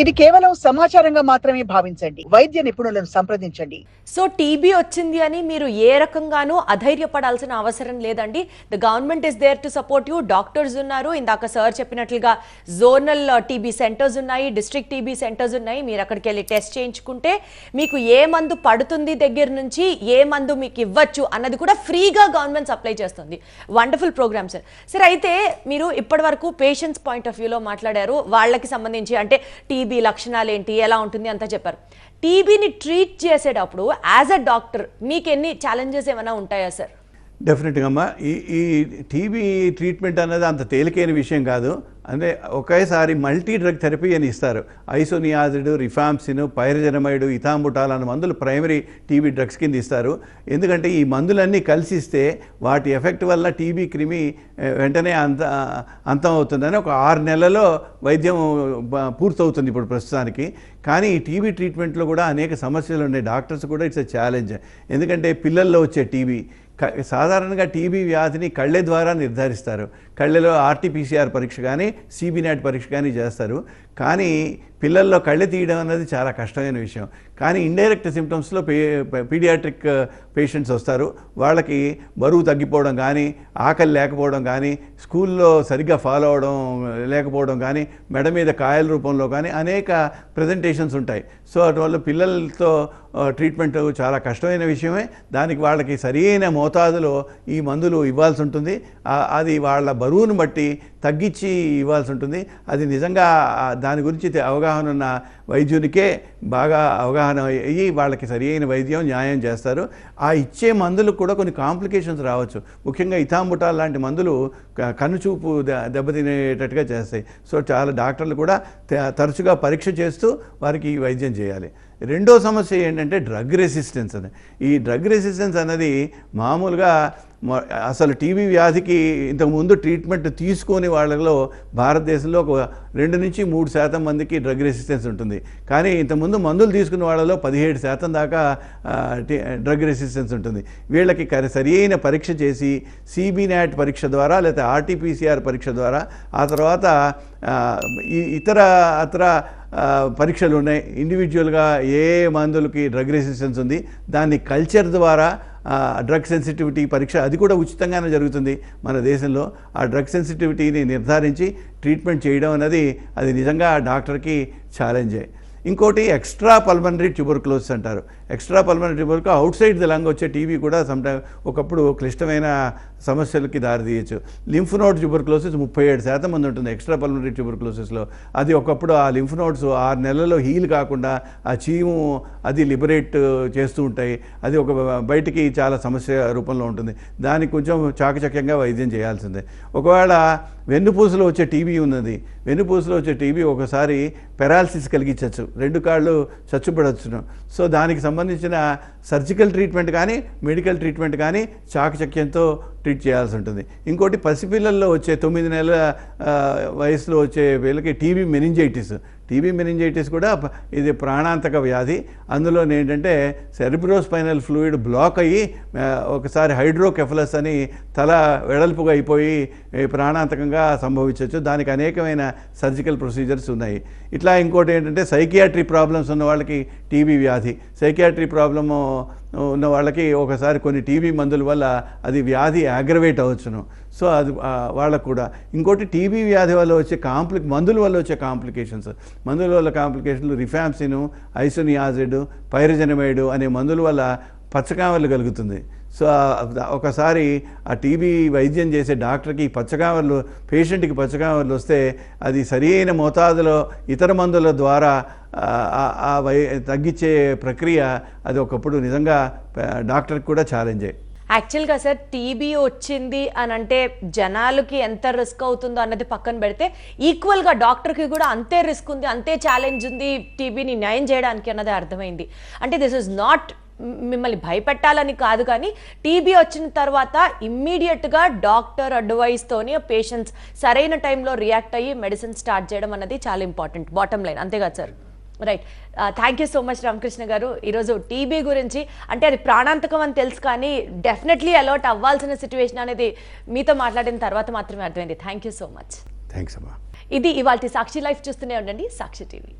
ఇది కేవలం సమాచారంగా మాత్రమే భావించండి. వైద్య నిపుణులను సంప్రదించండి. సో టీబీ వచ్చింది అని మీరు ఏ రకంగానూ అధైర్యపడాల్సిన అవసరం లేదండి. The government is there to support you. Doctors ఉన్నారు, ఇందాక సార్ చెప్పినట్లుగా జోనల్ టీబీ సెంటర్స్ ఉన్నాయి, డిస్ట్రిక్ట్ టీబీ సెంటర్స్ ఉన్నాయి. మీరు అక్కడికి వెళ్ళి టెస్ట్ చేయించుకుంటే మీకు ఏ మందు పడుతుంది దగ్గర నుంచి ఏ మందు మీకు ఇవ్వచ్చు అన్నది కూడా ఫ్రీగా గవర్నమెంట్ సప్లై చేస్తుంది. Wonderful programme sir. సార్ అయితే మీరు ఇప్పటి వరకు పేషెంట్స్ పాయింట్ ఆఫ్ వ్యూలో మాట్లాడారు. వాళ్ళకి సంబంధించి అంటే టీబీ లక్షణాలు ఏంటి, ఎలా ఉంటుంది అంతా చెప్పారు. టీబీని ట్రీట్ చేసేటప్పుడు యాజ్ అ డాక్టర్ మీకు ఎన్ని ఛాలెంజెస్ ఏమైనా ఉంటాయా సార్? డెఫినెట్గా అమ్మా, ఈ టీబీ ట్రీట్మెంట్ అనేది అంత తేలికైన విషయం కాదు. అంటే ఒకేసారి మల్టీ డ్రగ్ థెరపీ అని ఇస్తారు. ఐసోనియాజిడ్, రిఫాంప్సిన్, పైరజనమైడ్, ఇథాంబుటాల్ అన్న మందులు ప్రైమరీ టీబీ డ్రగ్స్ కింద ఇస్తారు. ఎందుకంటే ఈ మందులన్నీ కలిసిస్తే వాటి ఎఫెక్ట్ వల్ల టీబీ క్రిమి వెంటనే అంతం అవుతుందని ఒక 6 నెలల్లో వైద్యం పూర్తవుతుంది ఇప్పుడు ప్రస్తుతానికి. కానీ ఈ టీబీ ట్రీట్మెంట్లో కూడా అనేక సమస్యలు ఉన్నాయి. డాక్టర్స్ కూడా ఇట్స్ ఎ ఛాలెంజ్. ఎందుకంటే పిల్లల్లో వచ్చే టీబీ సాధారణంగా టీబీ వ్యాధిని కళ్ళె ద్వారా నిర్ధారిస్తారు. కళ్ళెలో ఆర్టీపీసీఆర్ పరీక్ష కానీ సిబినాట్ పరీక్ష కానీ చేస్తారు. కానీ పిల్లల్లో కళ్ళె తీయడం అనేది చాలా కష్టమైన విషయం. కానీ ఇండైరెక్ట్ సిమ్టమ్స్లో పీడియాట్రిక్ పేషెంట్స్ వస్తారు. వాళ్ళకి బరువు తగ్గిపోవడం కానీ, ఆకలి లేకపోవడం కానీ, స్కూల్లో సరిగ్గా ఫాలో అవడం లేకపోవడం కానీ, మెడ మీద కాయల రూపంలో కానీ అనేక ప్రజెంటేషన్స్ ఉంటాయి. సో అటువల్ల పిల్లలతో ట్రీట్మెంట్ చాలా కష్టమైన విషయమే. దానికి వాళ్ళకి సరైన మోతాదులో ఈ మందులు ఇవ్వాల్సి ఉంటుంది. అది వాళ్ళ బరువును బట్టి తగ్గించి ఇవ్వాల్సి ఉంటుంది. అది నిజంగా దాని గురించి అవగాహన ఉన్న వైద్యునికే బాగా అవగాహన అయ్యి వాళ్ళకి సరైన వైద్యం న్యాయం చేస్తారు. ఆ ఇచ్చే మందులకు కూడా కొన్ని కాంప్లికేషన్స్ రావచ్చు. ముఖ్యంగా ఇథాంబుటాల్ లాంటి మందులు కనుచూపు దెబ్బతినేటట్టుగా చేస్తాయి. సో చాలా డాక్టర్లు కూడా తరచుగా పరీక్ష చేస్తూ వారికి వైద్యం చేయాలి. రెండో సమస్య ఏంటంటే డ్రగ్ రెసిస్టెన్స్ అని. ఈ డ్రగ్ రెసిస్టెన్స్ అనేది మామూలుగా అసలు టీబీ వ్యాధికి ఇంతకుముందు ట్రీట్మెంట్ తీసుకొని వాళ్ళలో భారతదేశంలో ఒక 2 నుంచి 3% మందికి డ్రగ్ రెసిస్టెన్స్ ఉంటుంది. కానీ ఇంతకుముందు మందులు తీసుకున్న వాళ్ళలో 17% దాకా డ్రగ్ రెసిస్టెన్స్ ఉంటుంది. వీళ్ళకి సరైన పరీక్ష చేసి సిబినాట్ పరీక్ష ద్వారా లేదా ఆర్టీపీసీఆర్ పరీక్ష ద్వారా ఆ తర్వాత ఇతర పరీక్షలు ఉన్నాయి. ఇండివిజువల్గా ఏ మందులకి డ్రగ్ రెసిస్టెన్స్ ఉంది దాన్ని కల్చర్ ద్వారా డ్రగ్ సెన్సిటివిటీ పరీక్ష అది కూడా ఉచితంగానే జరుగుతుంది మన దేశంలో. ఆ డ్రగ్ సెన్సిటివిటీని నిర్ధారించి ట్రీట్మెంట్ చేయడం అనేది అది నిజంగా డాక్టర్కి ఛాలెంజే. ఇంకోటి ఎక్స్ట్రా పల్మనరీ ట్యూబర్క్లోసిస్ అంటారు. Extra pulmonary tuberculosis out side the lung వచ్చే టీబీ కూడా ఒకప్పుడు క్లిష్టమైన సమస్యలకి దారితీయచ్చు. లింఫ్ నోడ్ ట్యూబర్క్లోసిస్ 37% మంది ఉంటుంది ఎక్స్ట్రా పల్మనరీ ట్యూబర్క్లోసిస్లో. అది ఒకప్పుడు ఆ లింఫ్ నోడ్స్ 6 నెలల్లో హీల్ కాకుండా ఆ చీము అది లిబరేట్ చేస్తూ ఉంటాయి. అది ఒక బయటికి చాలా సమస్య రూపంలో ఉంటుంది. దానికి కొంచెం చాకచక్యంగా వైద్యం చేయాల్సిందే. ఒకవేళ వెన్నుపూసలో వచ్చే టీబీ ఉన్నది. వెన్నుపూసలో వచ్చే టీబీ ఒకసారి పెరాలసిస్ కలిగించవచ్చు, 2 కాళ్ళు చచ్చుపడవచ్చును. సో దానికి సంబంధించిన సర్జికల్ ట్రీట్మెంట్ కానీ మెడికల్ ట్రీట్మెంట్ కానీ చాకచక్యంతో ట్రీట్ చేయాల్సి ఉంటుంది. ఇంకోటి పసిపిల్లల్లో వచ్చే 9 నెలల వయసులో వచ్చే వీళ్ళకి టీబీ మెనింజైటిస్ కూడా ఇది ప్రాణాంతక వ్యాధి. అందులో ఏంటంటే సెరిబ్రోస్పైనల్ ఫ్లూయిడ్ బ్లాక్ అయ్యి ఒకసారి హైడ్రోకెఫలస్ అని తల వెడల్పుగా అయిపోయి ప్రాణాంతకంగా సంభవించవచ్చు. దానికి అనేకమైన సర్జికల్ ప్రొసీజర్స్ ఉన్నాయి. ఇట్లా ఇంకోటి ఏంటంటే సైకియాట్రీ ప్రాబ్లమ్స్ ఉన్న వాళ్ళకి టీబీ వ్యాధి, సైకియాట్రీ ప్రాబ్లము ఉన్న వాళ్ళకి ఒకసారి కొన్ని టీబీ మందుల వల్ల అది వ్యాధి అగ్రవేట్ అవ్వచ్చును. సో అది వాళ్ళకు కూడా. ఇంకోటి టీబీ వ్యాధి వల్ల వచ్చే మందుల వల్ల వచ్చే కాంప్లికేషన్లు రిఫాంప్సిన్, ఐసోనియాజిడ్, పైరజనమైడ్ అనే మందుల వల్ల పచ్చకామెర్లు కలుగుతుంది. సో ఒకసారి ఆ టీబీ వైద్యం చేసే డాక్టర్కి పేషెంట్కి పచ్చకామెర్లు వస్తే అది సరైన మోతాదులో ఇతర మందుల ద్వారా తగ్గించే ప్రక్రియ అది ఒకప్పుడు నిజంగా డాక్టర్కి కూడా ఛాలెంజే. యాక్చువల్గా సార్ టీబీ వచ్చింది అని అంటే జనాలకి ఎంత రిస్క్ అవుతుందో అన్నది పక్కన పెడితే ఈక్వల్గా డాక్టర్కి కూడా అంతే రిస్క్ ఉంది, అంతే ఛాలెంజ్ ఉంది టీబీని న్యాయం చేయడానికి అన్నది అర్థమైంది. అంటే దిస్ ఇస్ నాట్ మిమ్మల్ని భయపెట్టాలని కాదు, కానీ టీబీ వచ్చిన తర్వాత ఇమ్మీడియట్గా డాక్టర్ అడ్వైస్తోని పేషెంట్స్ సరైన టైంలో రియాక్ట్ అయ్యి మెడిసిన్ స్టార్ట్ చేయడం అన్నది చాలా ఇంపార్టెంట్. బాటమ్ లైన్ అంతేగా sir? Right. Thank you so much Ramakrishna గారు. ఈరోజు టీబీ గురించి అంటే అది ప్రాణాంతకం అని తెలుసు, కానీ డెఫినెట్లీ అలర్ట్ అవ్వాల్సిన సిచ్యువేషన్ అనేది మీతో మాట్లాడిన తర్వాత మాత్రమే అర్థమైంది. Thank you so much. Thanks అమ్మా. ఇది ఇవాల్టి సాక్షి లైఫ్. చూస్తూనే ఉండండి సాక్షి టీవీ.